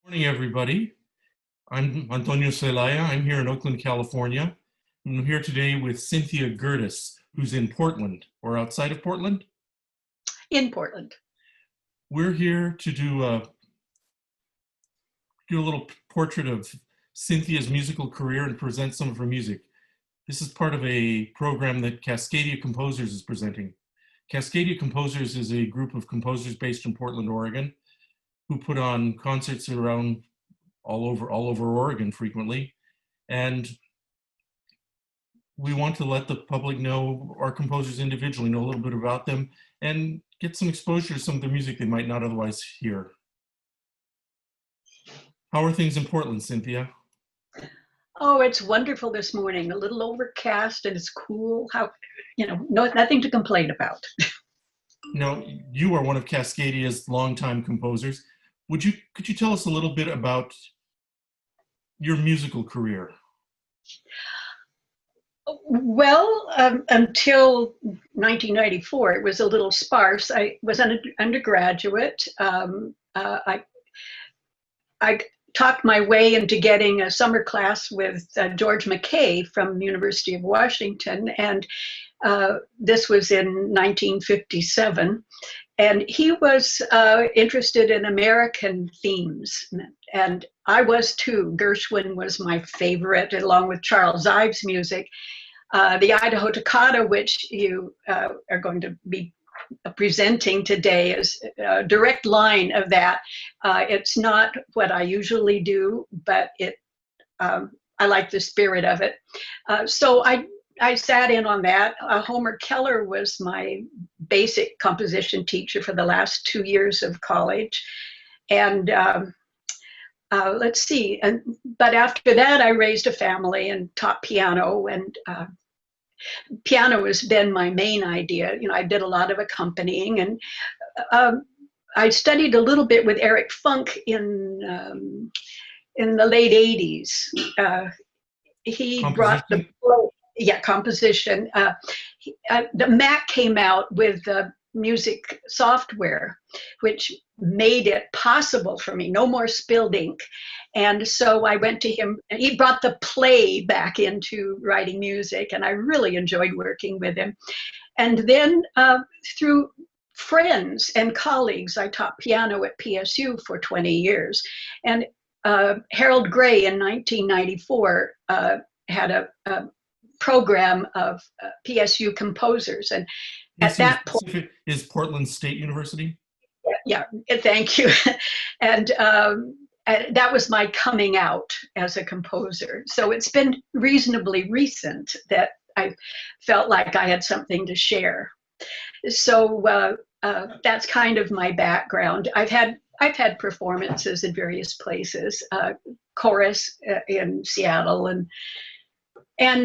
Morning, everybody. I'm Antonio Celaya. I'm here in Oakland, California. I'm here today with Cynthia Gerdes, who's in Portland or outside of Portland. In Portland. We're here to do a little portrait of Cynthia's musical career and present some of her music. This is part of a program that Cascadia Composers is presenting. Cascadia Composers is a group of composers based in Portland, Oregon, who put on concerts around all over Oregon frequently. And we want to let the public know our composers individually, know a little bit about them, and get some exposure to some of the music they might not otherwise hear. How are things in Portland, Cynthia? Oh, it's wonderful this morning. A little overcast and it's cool. Nothing to complain about. Now, you are one of Cascadia's longtime composers. Could you tell us a little bit about your musical career? Well, until 1994, it was a little sparse. I was an undergraduate. I talked my way into getting a summer class with George McKay from the University of Washington, and this was in 1957. And he was interested in American themes, and I was too. Gershwin was my favorite, along with Charles Ives' music. The Idaho Toccata, which you are going to be presenting today, is a direct line of that. It's not what I usually do, but I like the spirit of it. So I sat in on that. Homer Keller was my basic composition teacher for the last 2 years of college. And let's see. But after that, I raised a family and taught piano. And piano has been my main idea. I did a lot of accompanying. And I studied a little bit with Eric Funk in the late 80s. He brought the composition. The Mac came out with music software, which made it possible for me. No more spilled ink. And so I went to him, and he brought the play back into writing music, and I really enjoyed working with him. And then through friends and colleagues, I taught piano at PSU for 20 years. And Harold Gray in 1994 had a program of PSU composers. And at that point, is Portland State University? Yeah, thank you. And that was my coming out as a composer. So it's been reasonably recent that I felt like I had something to share. So that's kind of my background. I've had performances in various places, chorus in Seattle, and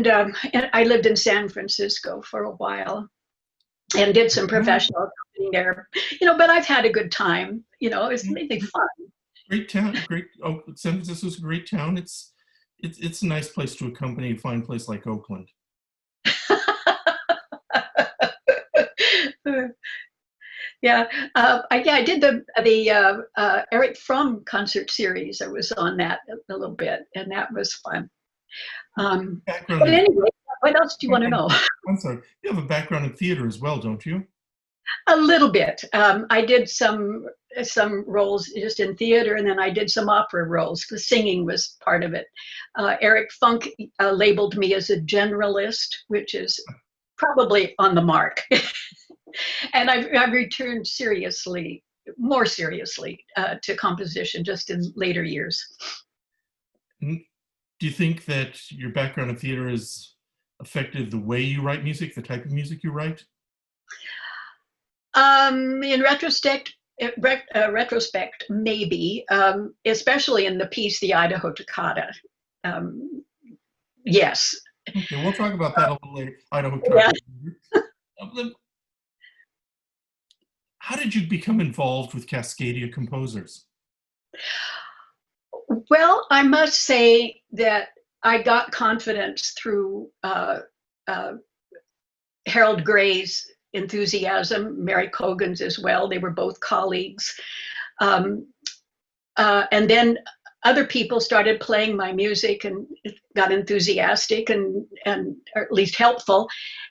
I lived in San Francisco for a while and did some professional acting there, but I've had a good time. It's really fun. Great town, great. Oh, San Francisco's a great town. It's a nice place to accompany a fine place like Oakland. Yeah, I did the Eric Fromm concert series. I was on that a little bit, and that was fun. But anyway, what else do you want to know? I'm sorry. You have a background in theater as well, don't you? A little bit. I did some roles just in theater, and then I did some opera roles because singing was part of it. Eric Funk labeled me as a generalist, which is probably on the mark. And I've returned more seriously to composition just in later years. Do you think that your background in theater has affected the way you write music, the type of music you write? In retrospect, maybe, especially in the piece, the Idaho Toccata. Yes. Okay, we'll talk about that a little later. Idaho Toccata. Yeah. How did you become involved with Cascadia Composers? Well, I must say that I got confidence through Harold Gray's enthusiasm, Mary Cogan's as well. They were both colleagues. And then other people started playing my music and got enthusiastic and or at least helpful.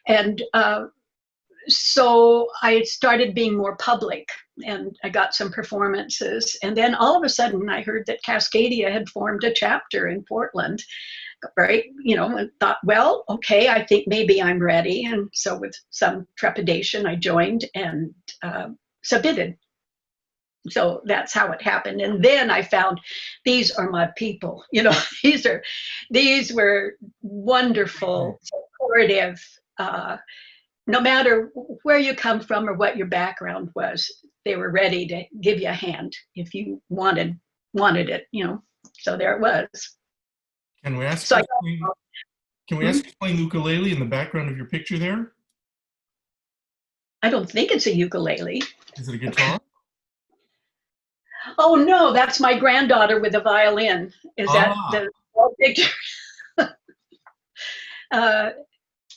And so I started being more public and I got some performances. And then all of a sudden I heard that Cascadia had formed a chapter in Portland, right? And thought, well, okay, I think maybe I'm ready. And so with some trepidation, I joined and submitted. So that's how it happened. And then I found these are my people. These were wonderful, supportive, no matter where you come from or what your background was, they were ready to give you a hand if you wanted it, So there it was. Can we ask So you to play the ukulele in the background of your picture there? I don't think it's a ukulele. Is it a guitar? Oh no, that's my granddaughter with a violin. Is that the picture?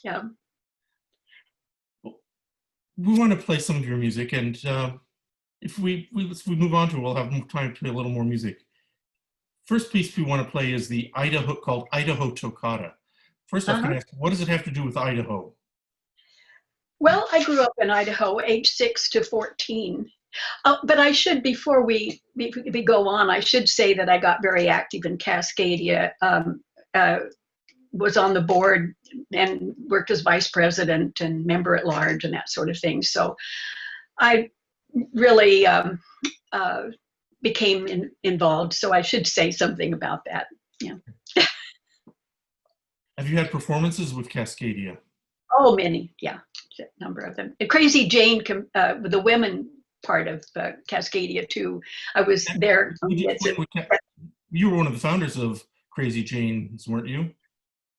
Yeah. We want to play some of your music, and if we move on to it, we'll have more time to play a little more music. First piece we want to play is called Idaho Toccata. First off, can I ask, what does it have to do with Idaho? Well, I grew up in Idaho, age 6 to 14. But I should, before we go on, I should say that I got very active in Cascadia, was on the board and worked as vice president and member at large and that sort of thing. So I really became involved. So I should say something about that. Yeah. Have you had performances with Cascadia? Oh, many. Yeah, a number of them. Crazy Jane, the women part of Cascadia too. I was there. You were one of the founders of Crazy Jane's, weren't you?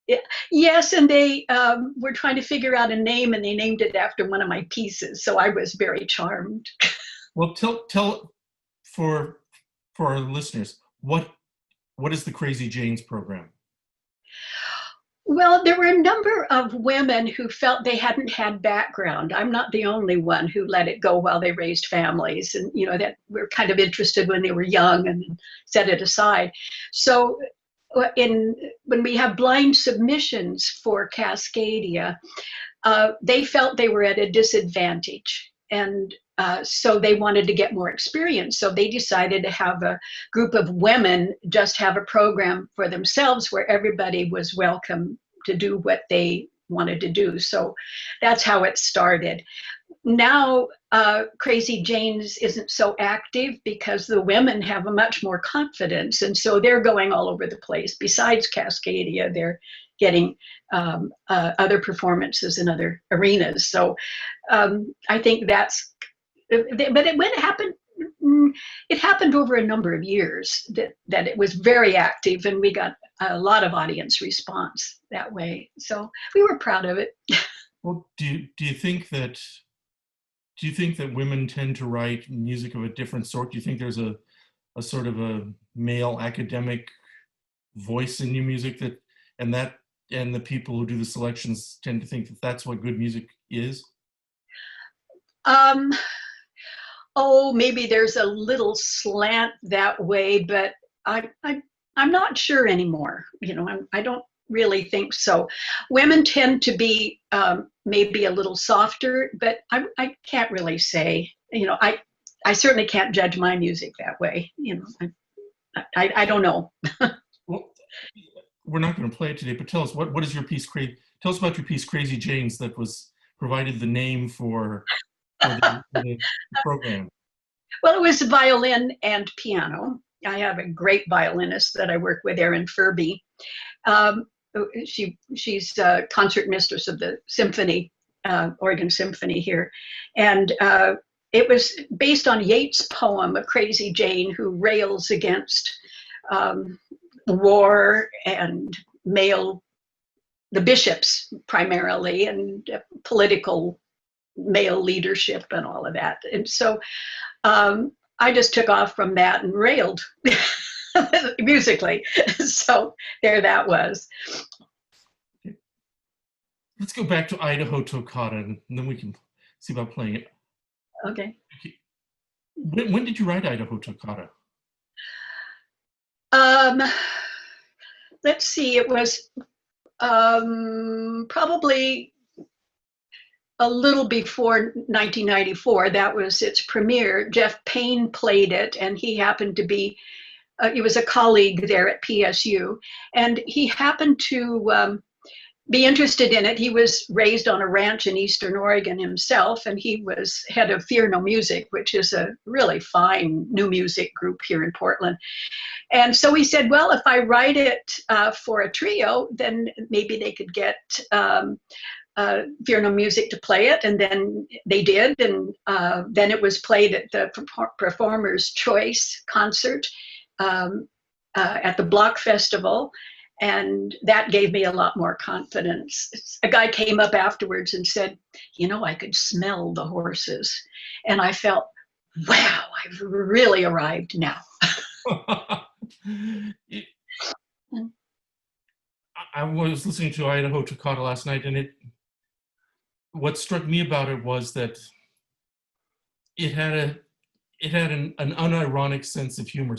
Yeah. Yes, and they were trying to figure out a name, and they named it after one of my pieces. So I was very charmed. Well, tell for our listeners, what is the Crazy Jane's program? Well, there were a number of women who felt they hadn't had background. I'm not the only one who let it go while they raised families, and that were kind of interested when they were young and set it aside. So when we have blind submissions for Cascadia, they felt they were at a disadvantage, and so they wanted to get more experience. So they decided to have a group of women just have a program for themselves where everybody was welcome to do what they wanted to do. So that's how it started. Now, Crazy Jane's isn't so active because the women have a much more confidence. And so they're going all over the place. Besides Cascadia, they're getting other performances in other arenas. So I think that's, but it happened over a number of years that it was very active, and we got a lot of audience response that way. So we were proud of it. Well, do you think that women tend to write music of a different sort? Do you think there's a sort of a male academic voice in new music and the people who do the selections tend to think that that's what good music is? Oh, maybe there's a little slant that way, but I'm not sure anymore. I don't really think so. Women tend to be maybe a little softer, but I can't really say. I certainly can't judge my music that way. I don't know. Well, we're not going to play it today, but tell us what is your piece? Tell us about your piece, Crazy Jane's, that was provided the name for the program. Well, it was violin and piano. I have a great violinist that I work with, Erin Furby. She's a concert mistress of the symphony, Oregon Symphony here. And it was based on Yeats' poem of Crazy Jane, who rails against war and the bishops primarily, and political male leadership and all of that. And so I just took off from that and railed musically. So there that was. Let's go back to Idaho Toccata, and then we can see about playing it. Okay. When did you write Idaho Toccata? Um, let's see, it was probably a little before 1994. That was its premiere. Jeff Payne played it, and he happened to be, he was a colleague there at PSU, and he happened to be interested in it. He was raised on a ranch in Eastern Oregon himself, and he was head of Fear No Music, which is a really fine new music group here in Portland. And so he said, well, if I write it for a trio, then maybe they could get Fear No Music to play it. And then they did. And then it was played at the Performer's Choice concert at the Block Festival. And that gave me a lot more confidence. A guy came up afterwards and said, I could smell the horses. And I felt, wow, I've really arrived now. I was listening to Idaho Toccata last night, and what struck me about it was that it had an unironic sense of humor.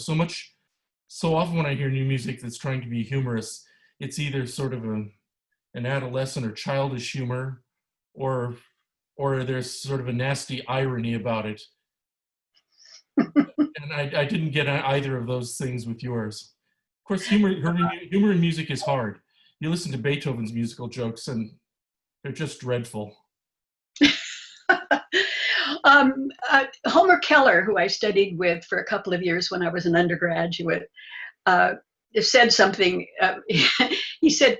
So often when I hear new music that's trying to be humorous, it's either sort of an adolescent or childish humor, or there's sort of a nasty irony about it. And I didn't get either of those things with yours. Of course, humor in music is hard. You listen to Beethoven's musical jokes, and they're just dreadful. Homer Keller, who I studied with for a couple of years when I was an undergraduate, said something. He said,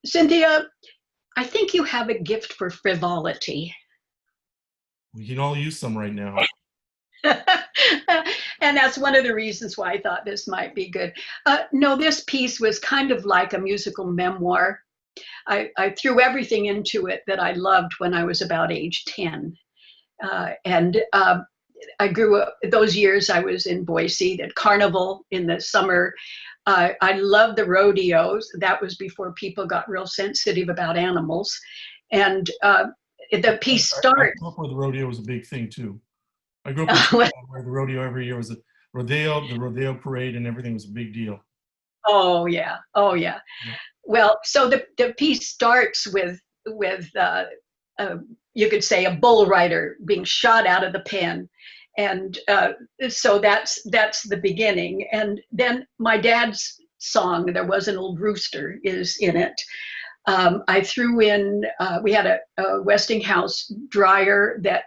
Cynthia, I think you have a gift for frivolity. We can all use some right now. And that's one of the reasons why I thought this might be good. No, this piece was kind of like a musical memoir. I threw everything into it that I loved when I was about age 10. And I grew up, those years I was in Boise at Carnival in the summer. I loved the rodeos. That was before people got real sensitive about animals. And the piece starts. I grew up where the rodeo was a big thing too. I grew up where the rodeo every year was the rodeo parade, and everything was a big deal. Oh yeah. Well, so the piece starts with you could say a bull rider being shot out of the pen, and so that's the beginning. And then my dad's song, "There Was an Old Rooster," is in it. I threw in. We had a Westinghouse dryer that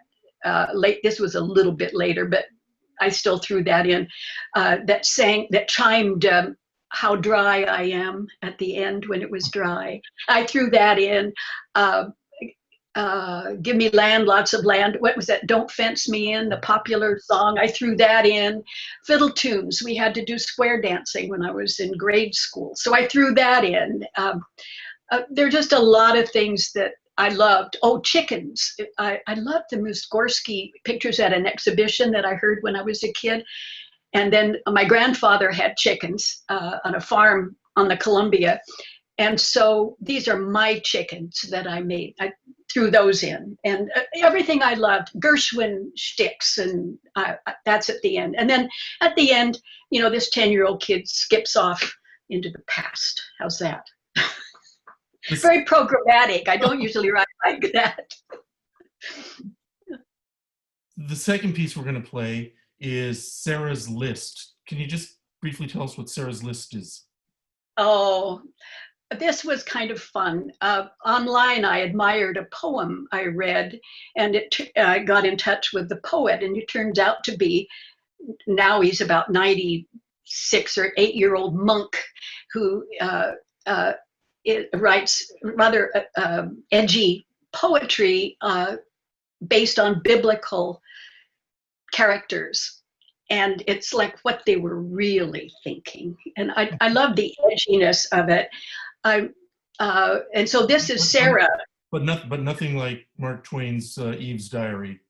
this was a little bit later, but I still threw that in. That chimed. How dry I am at the end when it was dry. I threw that in. Give me land, lots of land. What was that? Don't Fence Me In, the popular song. I threw that in. Fiddle tunes. We had to do square dancing when I was in grade school. So I threw that in. There are just a lot of things that I loved. Oh, chickens. I loved the Mussorgsky pictures at an exhibition that I heard when I was a kid. And then my grandfather had chickens on a farm on the Columbia. And so these are my chickens that I made. I threw those in. And everything I loved, Gershwin shticks, and that's at the end. And then at the end, this 10-year-old kid skips off into the past. How's that? Very programmatic. I don't usually write like that. The second piece we're going to play is Sarah's List. Can you just briefly tell us what Sarah's List is? Oh, this was kind of fun. Online, I admired a poem I read, and I got in touch with the poet, and it turns out to be, now he's about 96 or 8-year-old monk who writes rather edgy poetry based on biblical characters, and it's like what they were really thinking, and I love the edginess of it. And so this is Sarah, but nothing like Mark Twain's Eve's Diary.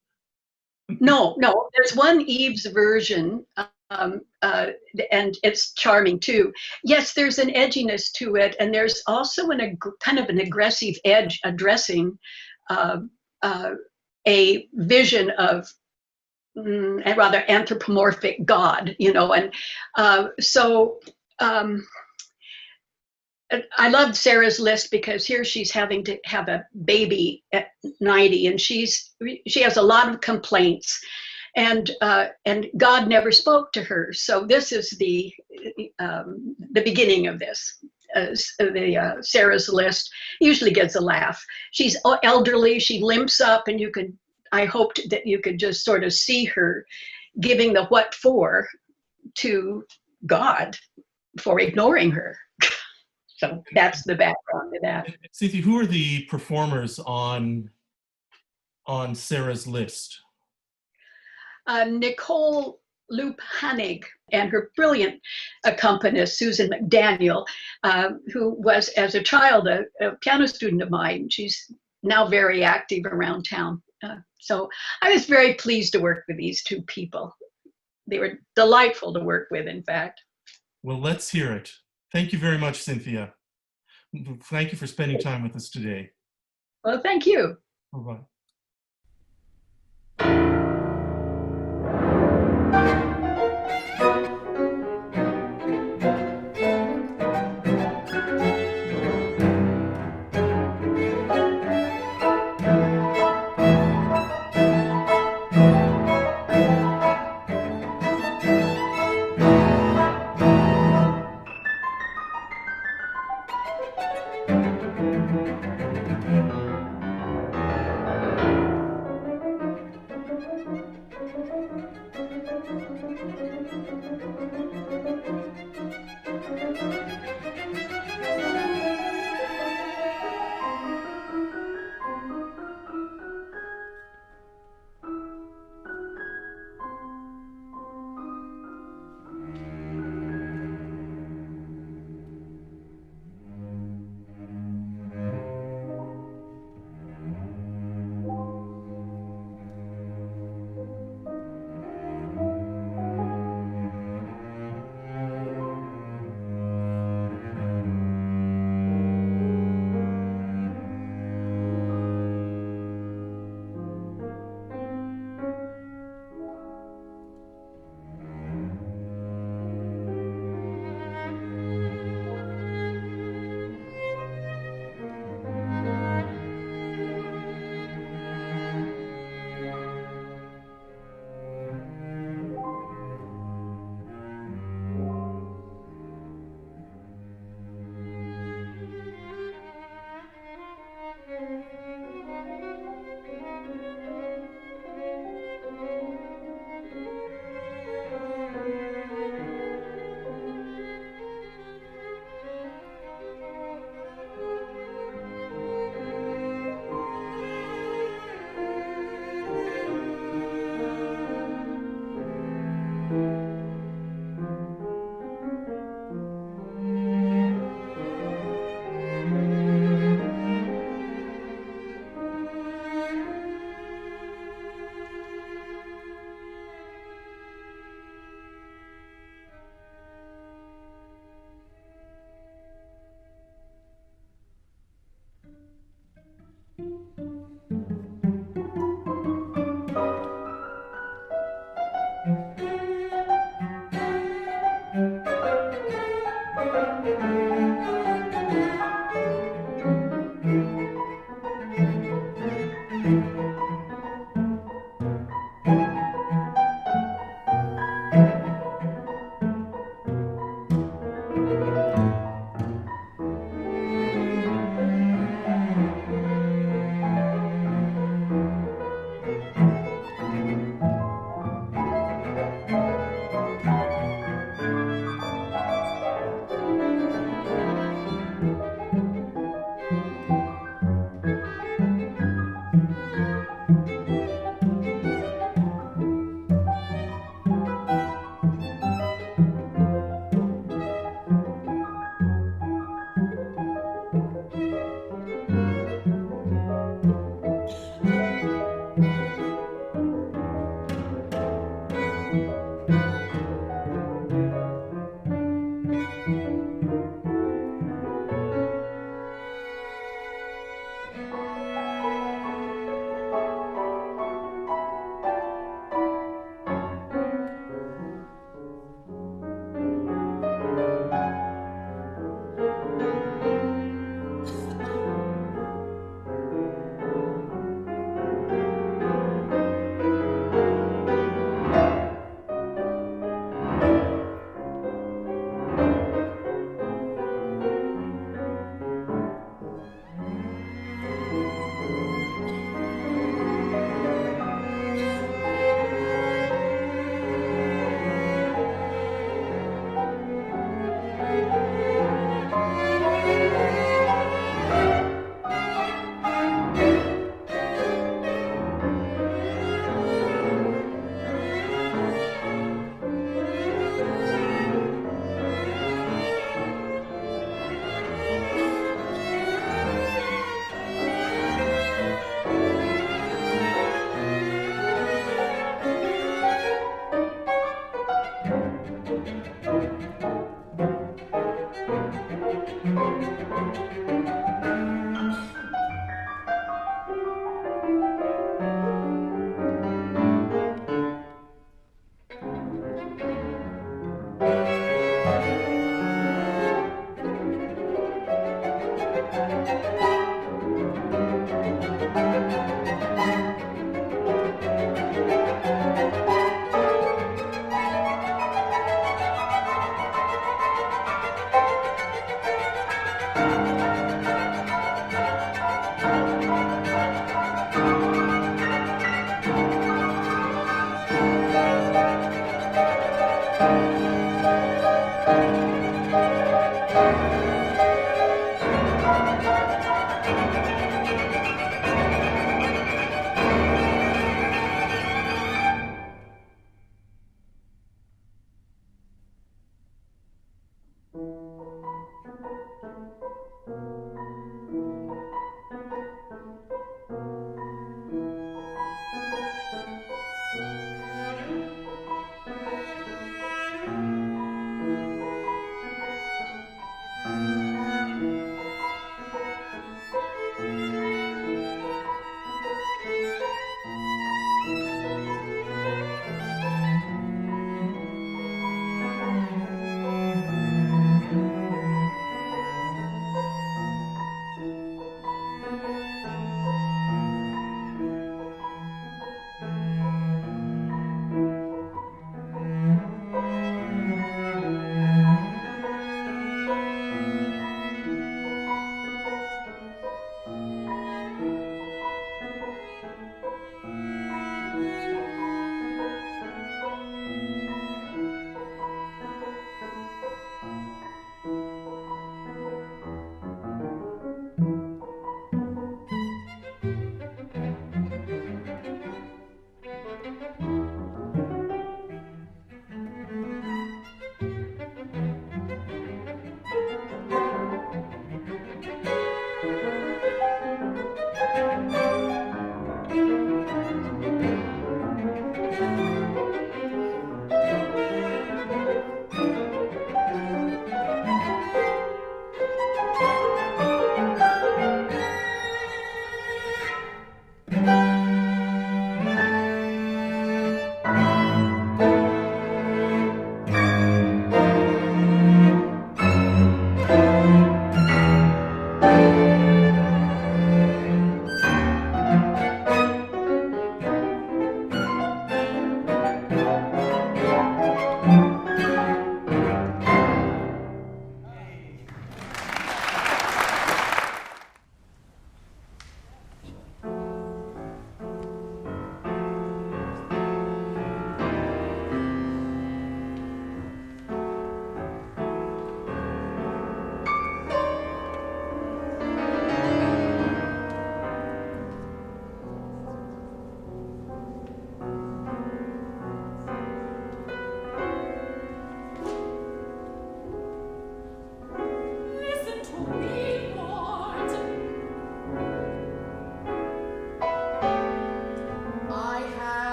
No, there's one Eve's version, and it's charming too. Yes, there's an edginess to it, and there's also kind of an aggressive edge addressing a vision of a rather anthropomorphic God, and so um, I loved Sarah's list because here she's having to have a baby at 90, and she has a lot of complaints, and God never spoke to her. So this is the beginning of this. Sarah's list usually gets a laugh. She's elderly, she limps up, and I hoped that you could just sort of see her giving the what for to God for ignoring her. So that's the background to that. Cynthia, who are the performers on Sarah's list? Nicole Loop-Hanig and her brilliant accompanist, Susan Mcdaniel, who was, as a child, a piano student of mine. She's now very active around town. So I was very pleased to work with these two people. They were delightful to work with, in fact. Well, let's hear it. Thank you very much, Cynthia. Thank you for spending time with us today. Well, thank you. Bye-bye.